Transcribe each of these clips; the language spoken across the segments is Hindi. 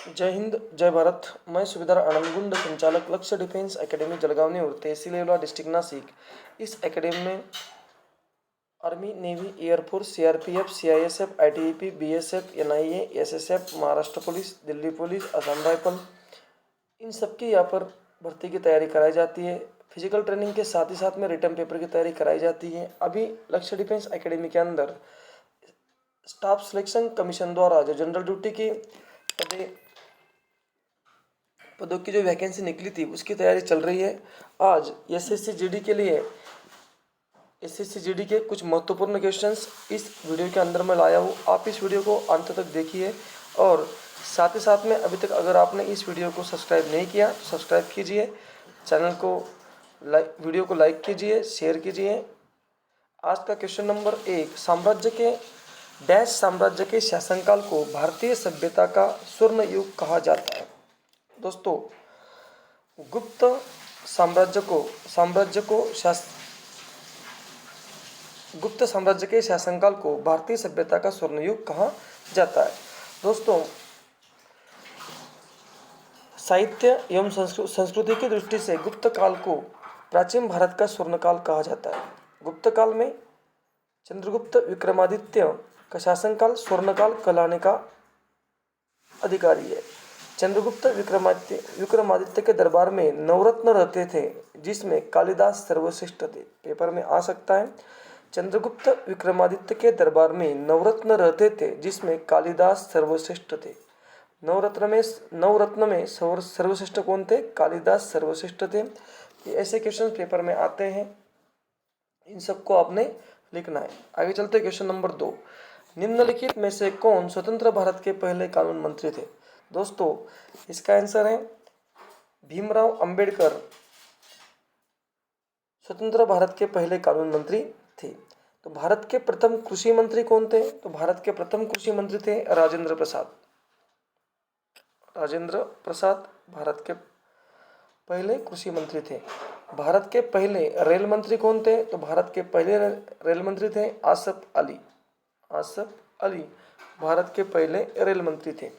जय हिंद, जय भारत। मैं सुभेदार आनंदगुंड, संचालक लक्ष्य डिफेंस एकेडमी जलगावनी और तहसील येवला डिस्ट्रिक्ट नासिक। इस एकेडमी में army, navy, air force, CRPF, CISF, ITBP, BSF, NIA, SSF, Maharashtra police, Delhi police, Assam rifle, इन सबकी यहाँ पर भर्ती की तैयारी कराई जाती है। फिजिकल ट्रेनिंग के साथ ही साथ में रिटन पेपर की तैयारी कराई जाती है। अभी लक्ष्य डिफेंस एकेडमी के अंदर स्टाफ सिलेक्शन कमीशन द्वारा जो जनरल ड्यूटी की पदों की जो वैकेंसी निकली थी उसकी तैयारी चल रही है। आज एसएससी जीडी के लिए एसएससी जीडी के कुछ महत्वपूर्ण क्वेश्चंस इस वीडियो के अंदर मैं लाया हूँ। आप इस वीडियो को अंत तक देखिए और साथ ही साथ में अभी तक अगर आपने इस वीडियो को सब्सक्राइब नहीं किया तो सब्सक्राइब कीजिए, चैनल को वीडियो को लाइक कीजिए, शेयर कीजिए। आज का क्वेश्चन नंबर 1, साम्राज्य के शासनकाल को भारतीय सभ्यता का स्वर्ण युग कहा जाता है। दोस्तों, गुप्त साम्राज्य के शासनकाल को भारतीय सभ्यता का स्वर्ण युग कहा जाता है। दोस्तों, साहित्य एवं संस्कृति की दृष्टि से गुप्त काल को प्राचीन भारत का स्वर्ण काल कहा जाता है। गुप्त काल में चंद्रगुप्त विक्रमादित्य का शासनकाल स्वर्ण काल कहलाने का अधिकारी है। चंद्रगुप्त विक्रमादित्य के दरबार में नवरत्न रहते थे, जिसमें कालिदास सर्वश्रेष्ठ थे। पेपर में आ सकता है। चंद्रगुप्त विक्रमादित्य के दरबार में नवरत्न रहते थे, जिसमें कालिदास सर्वश्रेष्ठ थे। नवरत्न में सर्वश्रेष्ठ कौन थे? कालिदास सर्वश्रेष्ठ थे। ये ऐसे क्वेश्चन पेपर में आते हैं, इन सबको आपने लिखना है। आगे चलते क्वेश्चन नंबर 2, निम्नलिखित में से कौन स्वतंत्र भारत के पहले कानून मंत्री थे? दोस्तों, इसका आंसर है भीमराव अंबेडकर स्वतंत्र भारत के पहले कानून मंत्री थे। तो भारत के प्रथम कृषि मंत्री कौन थे? तो भारत के प्रथम कृषि मंत्री थे राजेंद्र प्रसाद। भारत के पहले कृषि मंत्री थे। भारत के पहले रेल मंत्री कौन थे? तो भारत के पहले रेल मंत्री थे आसफ अली। भारत के पहले रेल मंत्री थे।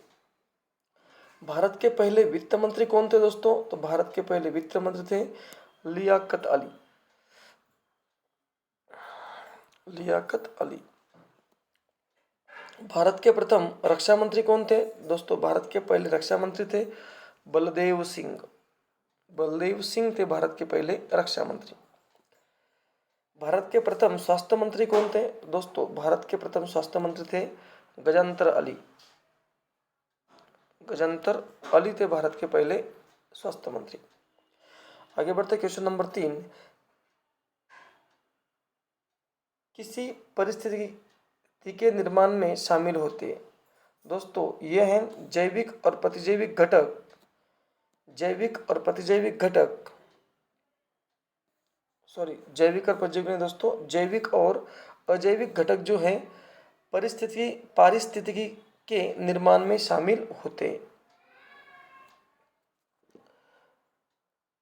भारत के पहले वित्त मंत्री कौन थे दोस्तों? तो भारत के पहले वित्त मंत्री थे लियाकत अली। भारत के प्रथम रक्षा मंत्री कौन थे? दोस्तों, भारत के पहले रक्षा मंत्री थे बलदेव सिंह थे भारत के पहले रक्षा मंत्री। भारत के प्रथम स्वास्थ्य मंत्री कौन थे? दोस्तों, भारत के प्रथम स्वास्थ्य मंत्री थे गजंतर अली थे भारत के पहले स्वास्थ्य मंत्री। आगे बढ़ते क्वेश्चन नंबर 3, किसी परिस्थिति के निर्माण में शामिल होते हैं। दोस्तों, ये हैं जैविक और प्रतिजैविक जैविक और अजैविक घटक जो हैं पारिस्थितिकी के निर्माण में शामिल होते हैं।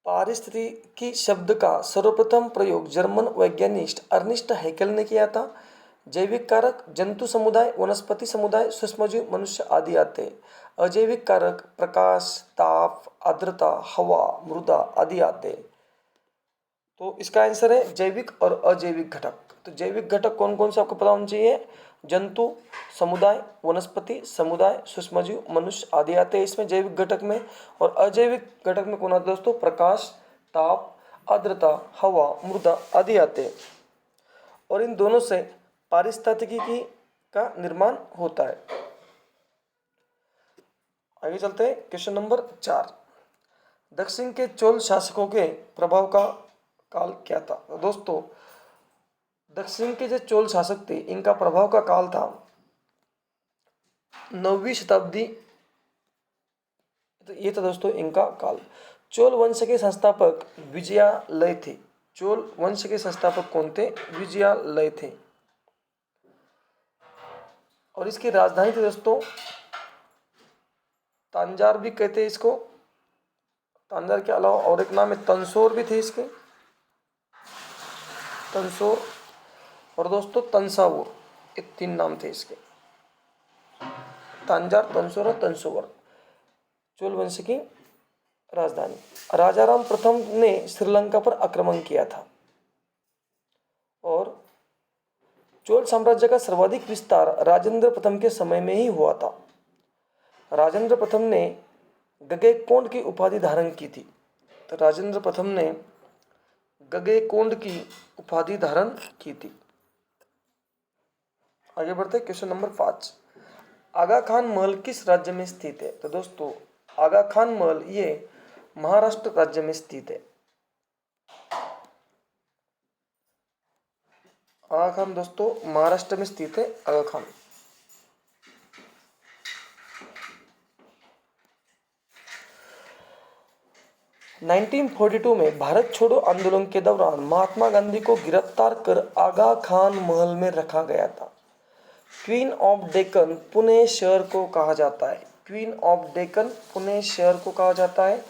पारिस्थितिकी शब्द का सर्वप्रथम प्रयोग जर्मन वैज्ञानिक अर्निस्ट हैकेल ने किया था। जैविक कारक जंतु समुदाय, वनस्पति समुदाय, सूक्ष्मजीव, मनुष्य आदि आते हैं। अजैविक कारक प्रकाश, ताप, आर्द्रता, हवा, मृदा आदि आते हैं। तो इसका आंसर है जैविक और अजैविक घटक। तो जैविक घटक कौन कौन से आपको पता होना चाहिए? जंतु समुदाय, वनस्पति समुदाय, सूक्ष्मजीव, मनुष्य आदि आते हैं इसमें जैविक घटक में। और अजैविक घटक में कौन आता है दोस्तों? प्रकाश, ताप, आर्द्रता, हवा, मृदा आदि आते हैं। और इन दोनों से पारिस्थितिकी का निर्माण होता है। आगे चलते हैं क्वेश्चन नंबर 4, दक्षिण के चोल शासकों के प्रभाव का काल क्या था? तो दोस्तों, दक्षिण के जो चोल शासक थे इनका प्रभाव का काल था 9वीं शताब्दी। तो ये था दोस्तों इनका काल। चोल वंश के संस्थापक विजयालय थे। चोल वंश के संस्थापक कौन थे? विजयालय थे। और इसकी राजधानी थी दोस्तों तांजार भी कहते हैं इसको। तांजार के अलावा और एक नाम है तंसोर भी थे इसके, तंसोर और दोस्तों तंसावुर, ये 3 नाम थे इसके, तांजार, तंसोर और तंसोवर। चोल वंश की राजधानी। राजाराम प्रथम ने श्रीलंका पर आक्रमण किया था और चोल साम्राज्य का सर्वाधिक विस्तार राजेंद्र प्रथम के समय में ही हुआ था। राजेंद्र प्रथम ने गगनकोंड की उपाधि धारण की थी। तो राजेंद्र प्रथम ने गगनकोंड की उपाधि धारण की थी। आगे बढ़ते क्वेश्चन नंबर 5। आगा खान महल किस राज्य में स्थित है? तो दोस्तों आगा खान महल ये महाराष्ट्र राज्य में स्थित है। आगा खान दोस्तों महाराष्ट्र में स्थित है। आगा खान 1942 में भारत छोड़ो आंदोलन के दौरान महात्मा गांधी को गिरफ्तार कर आगा खान महल में रखा गया था। क्वीन ऑफ डेक्कन पुणे शहर को कहा जाता है। क्वीन ऑफ डेक्कन पुणे शहर को कहा जाता है।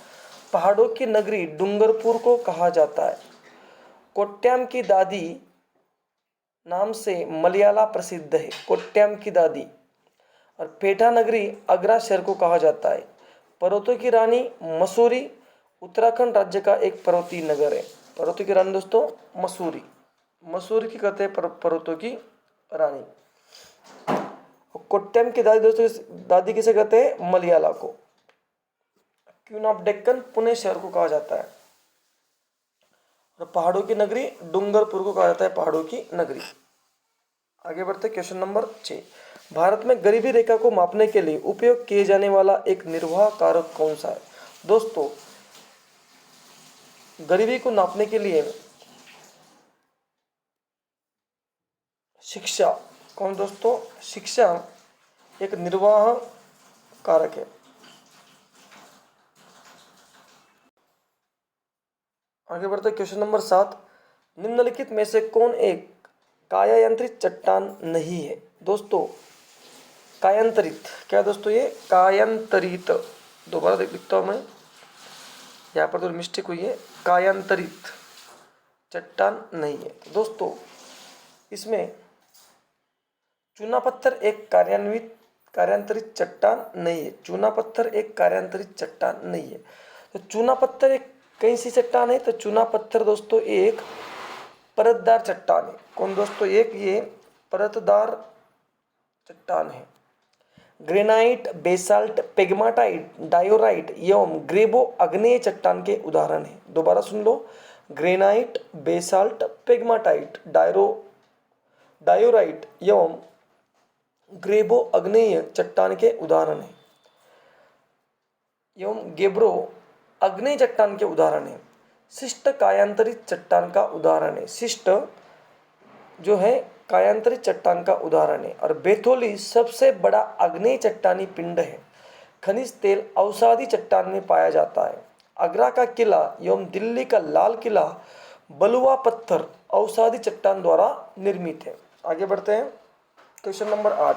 पहाड़ों की नगरी डूंगरपुर को कहा जाता है। कोट्याम की दादी नाम से मलयाला प्रसिद्ध है। कोट्याम की दादी। और पेठा नगरी आगरा शहर को कहा जाता है। पर्वतों की रानी मसूरी उत्तराखंड राज्य का एक पर्वतीय नगर है। पर्वतों की रानी दोस्तों मसूरी। मसूरी की कहते हैं पर्वतों की रानी। कोट्टम की दादी दोस्तों दादी किसे कहते हैं? मलयाला को। क्वीन ऑफ डेक्कन पुणे शहर को कहा जाता है। और पहाड़ों की नगरी डूंगरपुर को कहा जाता है पहाड़ों की नगरी। आगे बढ़ते क्वेश्चन नंबर 6। भारत में गरीबी रेखा को मापने के लिए उपयोग किए जाने वाला एक निर्वाह कारक कौन सा है? दोस्तों गरीबी को नापने के लिए शिक्षा। कौन दोस्तों? शिक्षा एक निर्वाह कारक है। आगे बढ़ते क्वेश्चन नंबर 7। निम्नलिखित में से कौन एक कायांतरित चट्टान नहीं है? दोस्तों कायांतरित क्या दोस्तों? ये कायांतरित, दोबारा लिखता हूं मैं, यहाँ पर तो मिस्टेक हुई है। कायांतरित चट्टान नहीं है। दोस्तों इसमें चूना पत्थर एक कार्यांतरित चट्टान नहीं है। चूना पत्थर एक कार्यांतरित चट्टान नहीं है। तो चूना पत्थर एक कौन सी चट्टान है? तो चूना पत्थर दोस्तों एक परतदार चट्टान है। कौन दोस्तों? एक ये परतदार चट्टान है। ग्रेनाइट, बेसाल्ट, पेग्माटाइट, डायोराइट एवं ग्रेबो अग्नेय चट्टान के उदाहरण है। दोबारा सुन लो। ग्रेनाइट, बेसाल्ट, पेग्माटाइट, डायोराइट एवं ग्रेबो अग्नेय चट्टान के उदाहरण है। एवं गेब्रो अग्नेय चट्टान के उदाहरण है। शिष्ट कायांतरित चट्टान का उदाहरण है। शिष्ट जो है कायांतरित चट्टान का उदाहरण है। और बेथोली सबसे बड़ा अग्नेय चट्टानी पिंड है। खनिज तेल अवसादी चट्टान में पाया जाता है। आगरा का किला एवं दिल्ली का लाल किला बलुआ पत्थर अवसादी चट्टान द्वारा निर्मित है। आगे बढ़ते हैं क्वेश्चन नंबर 8।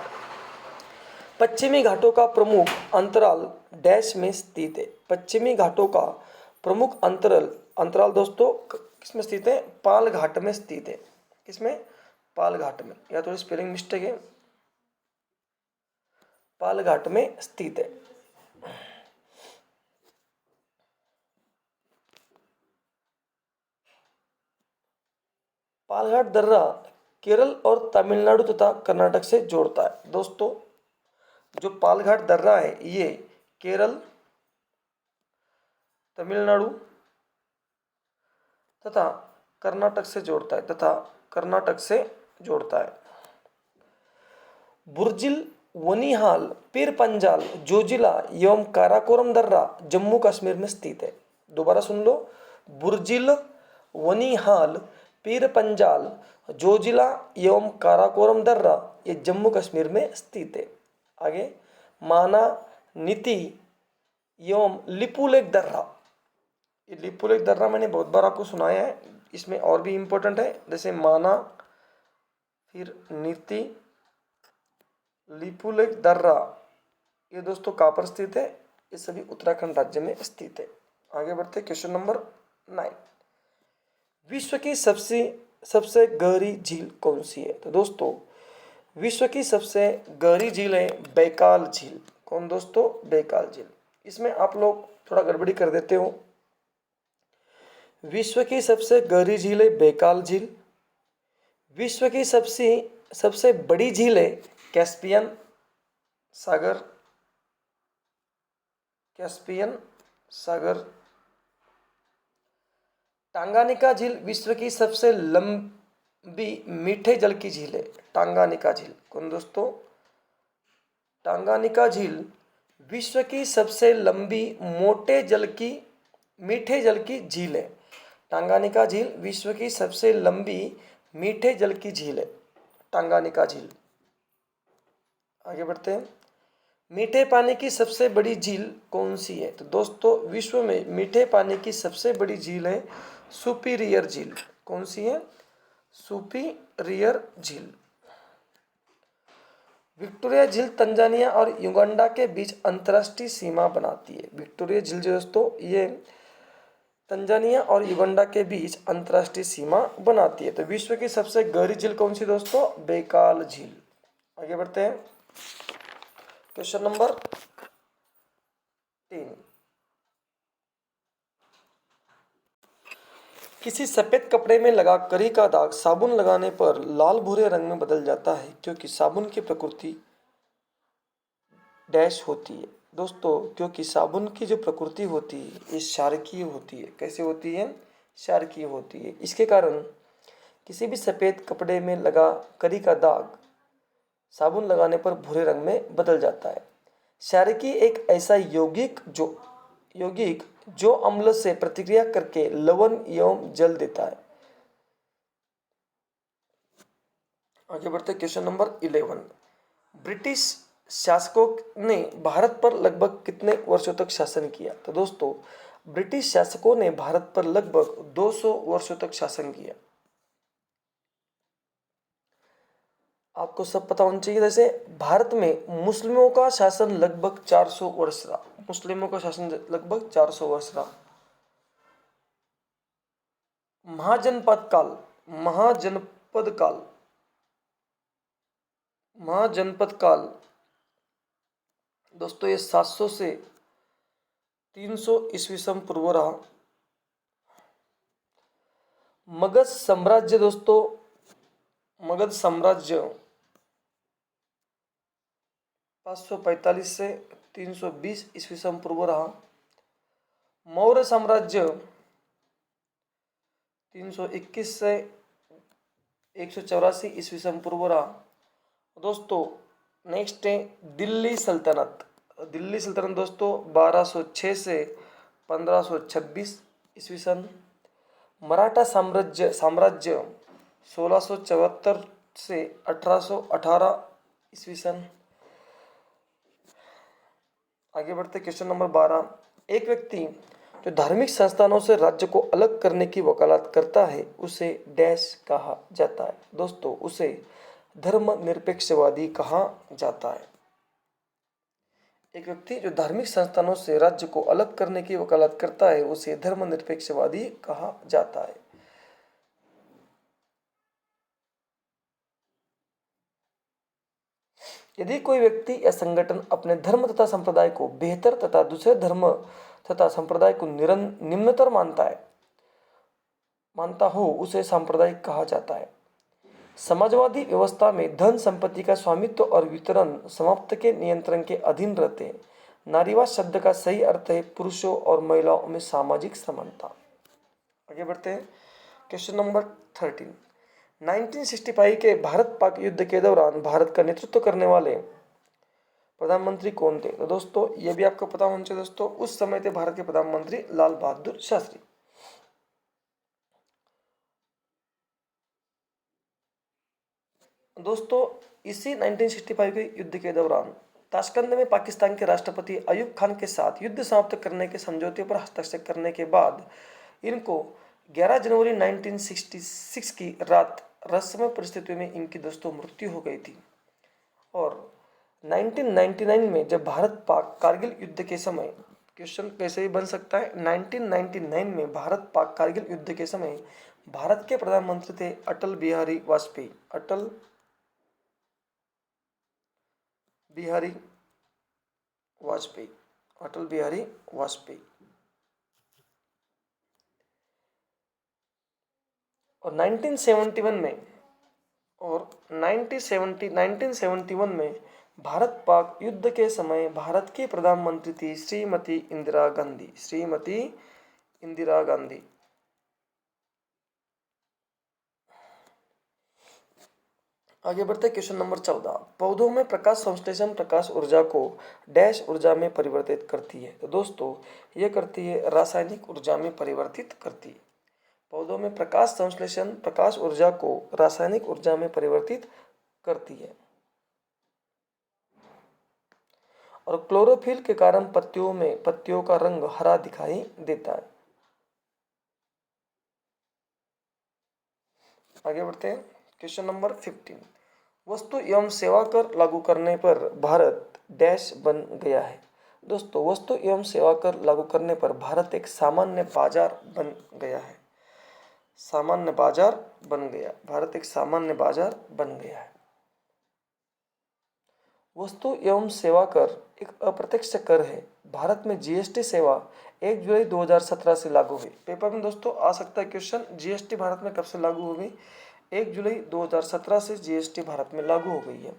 पश्चिमी घाटों का प्रमुख अंतराल डैश में स्थित है। पश्चिमी घाटों का प्रमुख अंतराल दोस्तों किसमें स्थित है? पाल घाट में स्थित है। किसमें? पाल घाट में। या थोड़ी स्पेलिंग मिस्टेक है। पाल घाट में स्थित है। पालघाट दर्रा केरल और तमिलनाडु तथा कर्नाटक से जोड़ता है। दोस्तों जो पालघाट दर्रा है ये केरल, तमिलनाडु तथा कर्नाटक से जोड़ता है। बुर्जिल, वनीहाल, पीर पंजाल, जोजिला एवं काराकोरम दर्रा जम्मू कश्मीर में स्थित है। दोबारा सुन लो। बुर्जिल, वनीहाल, पीर पंजाल, जोजिला एवं काराकोरम दर्रा ये जम्मू कश्मीर में स्थित है। आगे माना, नीति एवं लिपुलेख दर्रा। ये लिपुलेख दर्रा मैंने बहुत बार आपको सुनाया है। इसमें और भी इम्पोर्टेंट है जैसे माना, फिर नीति, लिपुलेख दर्रा ये दोस्तों कहाँ पर स्थित है? ये सभी उत्तराखंड राज्य में स्थित है। आगे बढ़ते क्वेश्चन नंबर 9। विश्व की सबसे गहरी झील कौन सी है? तो दोस्तों विश्व की सबसे गहरी झील है बैकाल झील। कौन दोस्तों? बैकाल झील। इसमें आप लोग थोड़ा गड़बड़ी कर देते हो। विश्व की सबसे गहरी झील है बैकाल झील। विश्व की सबसे सबसे बड़ी झील है कैस्पियन सागर। कैस्पियन सागर। टांगानिका झील विश्व की सबसे लंबी मीठे जल की झील है। टांगानिका झील कौन दोस्तों? टांगानिका झील विश्व की सबसे लंबी मीठे जल की झील है। टांगानिका झील विश्व की सबसे लंबी मीठे जल की झील है। टांगानिका झील। आगे बढ़ते हैं। मीठे पानी की सबसे बड़ी झील कौन सी है? तो दोस्तों विश्व में मीठे पानी की सबसे बड़ी झील है सुपीरियर झील। कौन सी है? सुपीरियर झील। विक्टोरिया झील तंजानिया और युगांडा के बीच अंतर्राष्ट्रीय सीमा बनाती है। विक्टोरिया झील जो दोस्तों ये तंजानिया और युगांडा के बीच अंतर्राष्ट्रीय सीमा बनाती है। तो विश्व की सबसे गहरी झील कौन सी दोस्तों? बैकाल झील। आगे बढ़ते हैं। Question number 3। किसी सफेद कपड़े में लगा करी का दाग साबुन लगाने पर लाल भूरे रंग में बदल जाता है क्योंकि साबुन की प्रकृति डैश होती है। दोस्तों क्योंकि साबुन की जो प्रकृति होती है ये क्षारकीय होती है। कैसे होती है? क्षारकीय होती है। इसके कारण किसी भी सफ़ेद कपड़े में लगा करी का दाग साबुन लगाने पर भूरे रंग में बदल जाता है। क्षारकीय एक ऐसा यौगिक जो अम्ल से प्रतिक्रिया करके लवण एवं जल देता है। आगे बढ़ते क्वेश्चन नंबर 11। ब्रिटिश शासकों ने भारत पर लगभग कितने वर्षों तक शासन किया? तो दोस्तों ब्रिटिश शासकों ने भारत पर लगभग 200 वर्षों तक शासन किया। आपको सब पता होना चाहिए। जैसे भारत में मुस्लिमों का शासन लगभग 400 वर्ष रहा। मुस्लिमों का शासन लगभग 400 वर्ष रहा। महाजनपद काल दोस्तों ये 700 से 300 ईस्वी सन पूर्व रहा। मगध साम्राज्य दोस्तों 545 से 320 ईस्वी सन पूर्व रहा। मौर्य साम्राज्य 321 से 184 ईस्वी सन पूर्व रहा। दोस्तों नेक्स्ट है दिल्ली सल्तनत। दिल्ली सल्तनत दोस्तों 1206 से 1526 ईस्वी सन। मराठा साम्राज्य 1674 से 1818 ईस्वी सन। आगे बढ़ते क्वेश्चन नंबर 12। एक व्यक्ति जो धार्मिक संस्थानों से राज्य को अलग करने की वकालत करता है उसे डैश कहा जाता है? दोस्तों उसे धर्मनिरपेक्षवादी कहा जाता है। एक व्यक्ति जो धार्मिक संस्थानों से राज्य को अलग करने की वकालत करता है उसे धर्मनिरपेक्षवादी कहा जाता है। यदि कोई व्यक्ति या संगठन अपने धर्म तथा संप्रदाय को बेहतर तथा दूसरे धर्म तथा संप्रदाय को निम्नतर मानता हो उसे सांप्रदायिक कहा जाता है। समाजवादी व्यवस्था में धन संपत्ति का स्वामित्व और वितरण समाप्त के नियंत्रण के अधीन रहते हैं। नारीवाद शब्द का सही अर्थ है पुरुषों और महिलाओं में सामाजिक समानता। आगे बढ़ते हैं क्वेश्चन नंबर 13। 1965 के भारत पाक युद्ध के दौरान भारत का नेतृत्व करने वाले प्रधानमंत्री कौन थे? तो दोस्तों ये भी आपको पता होना चाहिए। दोस्तों उस समय थे भारत के प्रधानमंत्री लाल बहादुर शास्त्री। दोस्तों इसी 1965 के युद्ध के दौरान ताशकंद में पाकिस्तान के राष्ट्रपति अयूब खान के साथ युद्ध समाप्त करने के समझौते पर हस्ताक्षर करने के बाद इनको 11 जनवरी 1966 की रात रहस्यमय परिस्थितियों में इनकी दोस्तों मृत्यु हो गई थी। और 1999 में जब भारत पाक कारगिल युद्ध के समय, क्वेश्चन कैसे भी बन सकता है, 1999 में भारत पाक कारगिल युद्ध के समय भारत के प्रधानमंत्री थे अटल बिहारी वाजपेयी। अटल बिहारी वाजपेयी। और 1971 में भारत पाक युद्ध के समय भारत की प्रधानमंत्री थी श्रीमती इंदिरा गांधी। श्रीमती इंदिरा गांधी। आगे बढ़ते हैं क्वेश्चन नंबर 14। पौधों में प्रकाश संश्लेषण प्रकाश ऊर्जा को डैश ऊर्जा में परिवर्तित करती है। तो दोस्तों ये करती है रासायनिक ऊर्जा में परिवर्तित करती है। पौधों में प्रकाश संश्लेषण प्रकाश ऊर्जा को रासायनिक ऊर्जा में परिवर्तित करती है। और क्लोरोफिल के कारण पत्तियों का रंग हरा दिखाई देता है। आगे बढ़ते हैं क्वेश्चन नंबर 15। वस्तु एवं सेवा कर लागू करने पर भारत डैश बन गया है। दोस्तों वस्तु एवं सेवा कर लागू करने पर भारत एक सामान्य बाजार बन गया है। सामान्य बाजार बन गया। भारत एक सामान्य बाजार बन गया है। वस्तु एवं सेवा कर एक अप्रत्यक्ष कर है। भारत में जीएसटी सेवा 1 जुलाई 2017 से लागू हुई। पेपर में दोस्तों आ सकता है क्वेश्चन, जीएसटी भारत में कब से लागू हो गई? 1 जुलाई 2017 से जीएसटी भारत में लागू हो गई है।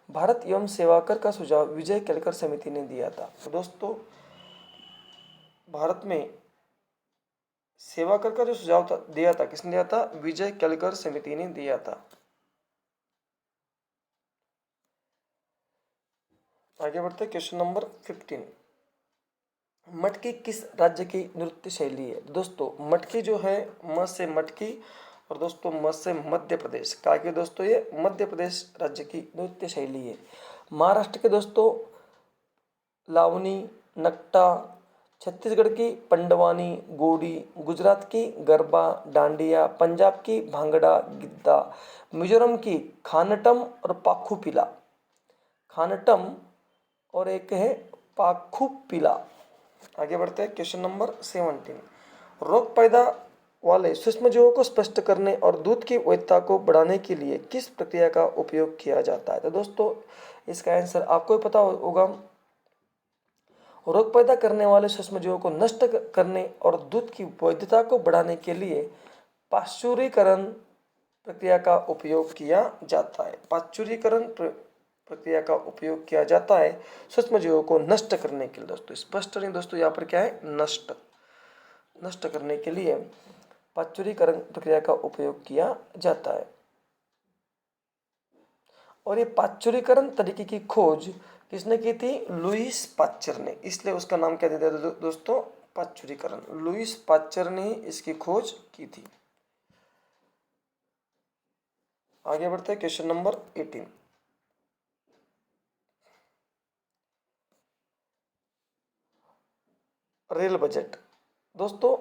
भारत एवं सेवा कर का सुझाव विजय केलकर समिति ने दिया था। तो दोस्तों भारत में सेवा कर का जो सुझाव दिया था, किसने दिया था? विजय केलकर समिति ने दिया था। आगे बढ़ते क्वेश्चन नंबर 15। मटकी किस राज्य की नृत्य शैली है? दोस्तों मटकी जो है म से मटकी और दोस्तों म से मध्य प्रदेश का के दोस्तों ये मध्य प्रदेश राज्य की नृत्य शैली है। महाराष्ट्र के दोस्तों लावनी, नट्टा, छत्तीसगढ़ की पंडवानी, गोड़ी, गुजरात की गरबा, डांडिया, पंजाब की भांगड़ा, गिद्दा, मिजोरम की खानटम और पाखुपिला। खानटम और एक है पाखुपिला। आगे बढ़ते हैं क्वेश्चन नंबर 17। रोग पैदा वाले सूक्ष्मजीवों को स्पष्ट करने और दूध की वैधता को बढ़ाने के लिए किस प्रक्रिया का उपयोग किया जाता है? तो दोस्तों इसका आंसर आपको ही पता होगा। रोग पैदा करने वाले सूक्ष्मजीवों को नष्ट करने और दूध की वैधता को बढ़ाने के लिए पाश्चुरीकरण प्रक्रिया का उपयोग किया जाता है। पाश्चुरीकरण प्रक्रिया का उपयोग किया जाता है सूक्ष्मजीवों को नष्ट करने के लिए। दोस्तों स्पष्ट नहीं दोस्तों, यहाँ पर क्या है? नष्ट करने के लिए पाश्चुरीकरण प्रक्रिया का उपयोग किया जाता है। और ये पाश्चुरीकरण तरीके की खोज किसने की थी? लुईस पाश्चर ने। इसलिए उसका नाम क्या दिया था दोस्तों? पाश्चुरीकरण। लुईस पाश्चर ने इसकी खोज की थी। आगे बढ़ते हैं क्वेश्चन नंबर 18। Rail budget. दोस्तों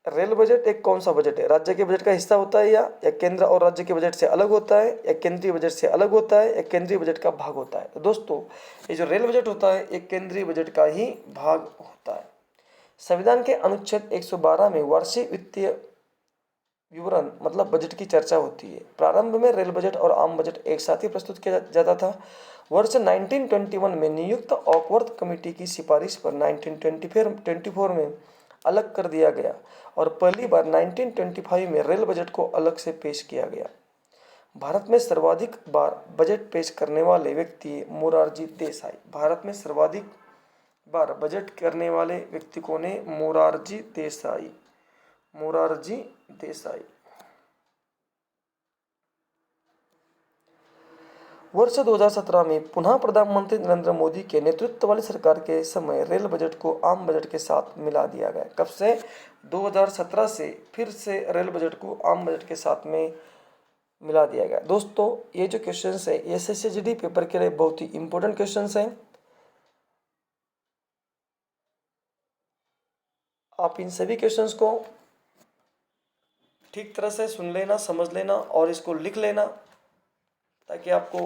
रेल बजट एक कौन सा बजट है? राज्य के बजट का हिस्सा होता है या केंद्र और राज्य के बजट से अलग होता है, या केंद्रीय बजट से अलग होता है, या केंद्रीय बजट का भाग होता है? तो दोस्तों ये जो रेल बजट होता है एक केंद्रीय बजट का ही भाग होता है। संविधान के अनुच्छेद 112 में वार्षिक वित्तीय विवरण मतलब बजट की चर्चा होती है। प्रारंभ में रेल बजट और आम बजट एक साथ ही प्रस्तुत किया जाता था। वर्ष 1921 में नियुक्त ऑकवर्थ कमेटी की सिफारिश पर 1924 में अलग कर दिया गया और पहली बार 1925 में रेल बजट को अलग से पेश किया गया। भारत में सर्वाधिक बार बजट पेश करने वाले व्यक्ति मोरारजी देसाई। भारत में सर्वाधिक बार बजट करने वाले व्यक्ति कौन है? मोरारजी देसाई। मोरारजी देसाई। वर्ष 2017 में पुनः प्रधानमंत्री नरेंद्र मोदी के नेतृत्व वाली सरकार के समय रेल बजट को आम बजट के साथ मिला दिया गया। कब से? 2017 से फिर से रेल बजट को आम बजट के साथ में मिला दिया गया। दोस्तों ये जो क्वेश्चंस है ये एसएससी पेपर के लिए बहुत ही इंपॉर्टेंट क्वेश्चंस हैं। आप इन सभी क्वेश्चंस को ठीक तरह से सुन लेना, समझ लेना और इसको लिख लेना ताकि आपको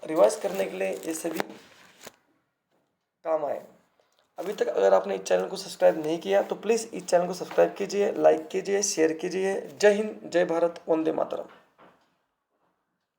रिवाइज करने के लिए ये सभी काम आए। अभी तक अगर आपने इस चैनल को सब्सक्राइब नहीं किया तो प्लीज़ इस चैनल को सब्सक्राइब कीजिए, लाइक कीजिए, शेयर कीजिए। जय हिंद, जय भारत, वंदे मातरम।